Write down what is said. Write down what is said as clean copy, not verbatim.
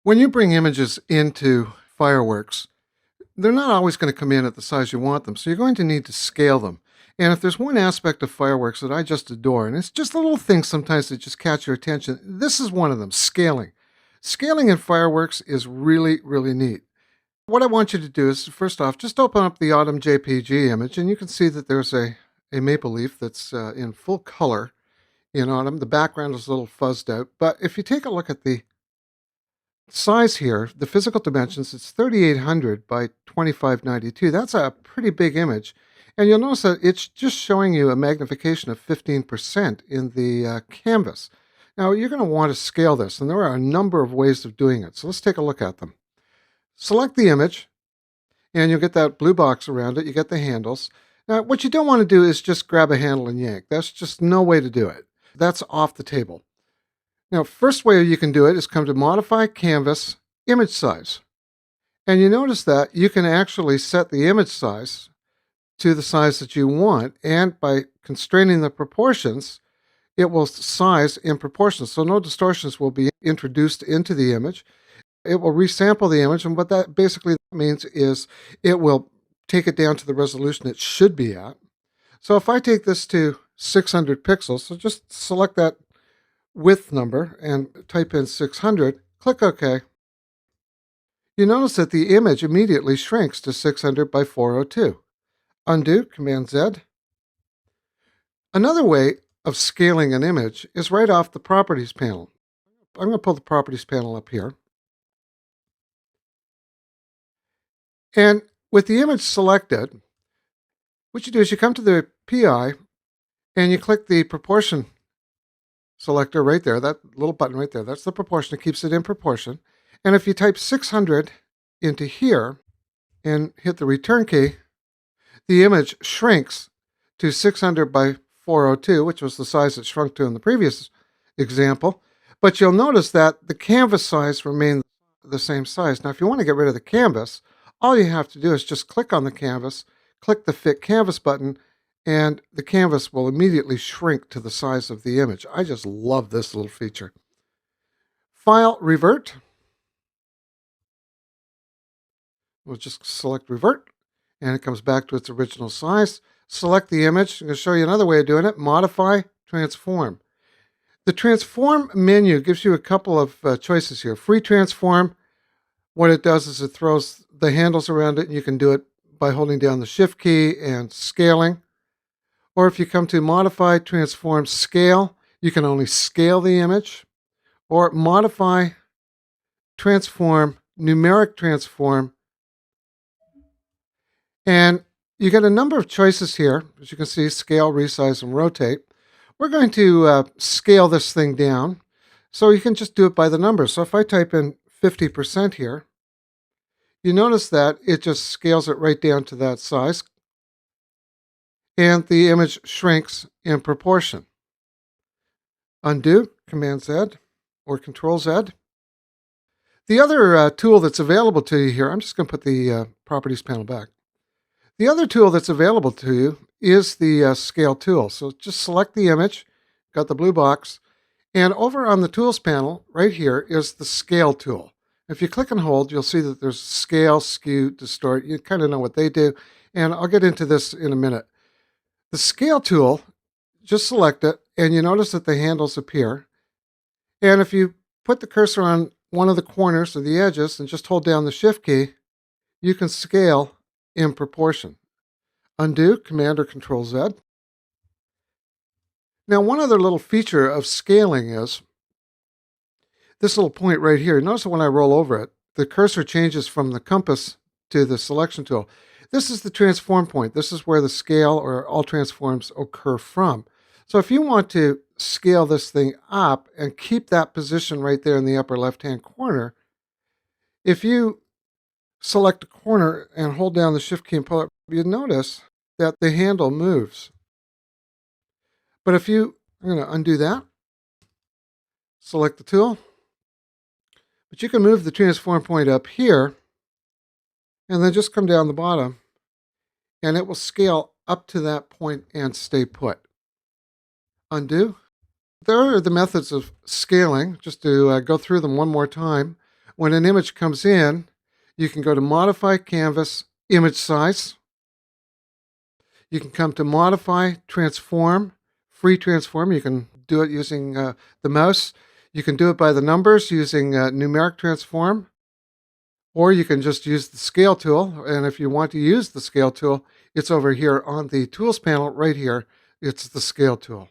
When you bring images into fireworks, they're not always going to come in at the size you want them, so you're going to need to scale them. And if there's one aspect of fireworks that I just adore, and it's just the little things sometimes that just catch your attention, this is one of them, scaling. Scaling in fireworks is really, really neat. What I want you to do is, first off, just open up the Autumn JPG image, and you can see that there's a maple leaf that's in full color in Autumn. The background is a little fuzzed out, but if you take a look at the size here, the physical dimensions, it's 3800 by 2592. That's a pretty big image. And you'll notice that it's just showing you a magnification of 15% in the canvas. Now, you're going to want to scale this, and there are a number of ways of doing it. So let's take a look at them. Select the image, and you'll get that blue box around it. You get the handles. Now, what you don't want to do is just grab a handle and yank. That's just no way to do it. That's off the table. Now, first way you can do it is come to Modify Canvas, Image Size. And you notice that you can actually set the image size to the size that you want, and by constraining the proportions, it will size in proportions. So no distortions will be introduced into the image. It will resample the image, and what that basically means is it will take it down to the resolution it should be at. So if I take this to 600 pixels, so just select that width number and type in 600, click OK. You notice that the image immediately shrinks to 600 by 402. Undo, Command Z. Another way of scaling an image is right off the Properties panel. I'm going to pull the Properties panel up here. And with the image selected, what you do is you come to the PI and you click the Proportion selector right there, that little button right there. That's the proportion. It keeps it in proportion. And if you type 600 into here and hit the return key, the image shrinks to 600 by 402, which was the size it shrunk to in the previous example. But you'll notice that the canvas size remains the same size. Now, if you want to get rid of the canvas, all you have to do is just click on the canvas, click the Fit Canvas button, and the canvas will immediately shrink to the size of the image. I just love this little feature. File, Revert. We'll just select Revert, and it comes back to its original size. Select the image. I'm going to show you another way of doing it. Modify, Transform. The Transform menu gives you a couple of choices here. Free Transform, what it does is it throws the handles around it, and you can do it by holding down the Shift key and scaling. Or if you come to Modify, Transform, Scale, you can only scale the image. Or Modify, Transform, Numeric Transform. And you get a number of choices here. As you can see, Scale, Resize, and Rotate. We're going to scale this thing down, so you can just do it by the numbers. So if I type in 50% here, you notice that it just scales it right down to that size, and the image shrinks in proportion. Undo, Command Z, or Control Z. The other tool that's available to you here, I'm just going to put the Properties panel back. The other tool that's available to you is the Scale tool. So just select the image, got the blue box, and over on the Tools panel, right here, is the Scale tool. If you click and hold, you'll see that there's Scale, Skew, Distort. You kind of know what they do, and I'll get into this in a minute. The Scale tool, just select it, and you notice that the handles appear. And if you put the cursor on one of the corners or the edges and just hold down the Shift key, you can scale in proportion. Undo, Command or Control Z. Now, one other little feature of scaling is this little point right here. Notice that when I roll over it, the cursor changes from the compass to the selection tool. This is the transform point. This is where the scale or all transforms occur from. So if you want to scale this thing up and keep that position right there in the upper left-hand corner, if you select a corner and hold down the Shift key and pull it, you notice that the handle moves. But if I'm going to undo that, select the tool, but you can move the transform point up here and then just come down the bottom, and it will scale up to that point and stay put. Undo. There are the methods of scaling, just to go through them one more time. When an image comes in, you can go to Modify Canvas Image Size. You can come to Modify Transform, Free Transform. You can do it using the mouse. You can do it by the numbers using Numeric Transform. Or you can just use the Scale tool. And if you want to use the Scale tool, it's over here on the Tools panel right here. It's the Scale tool.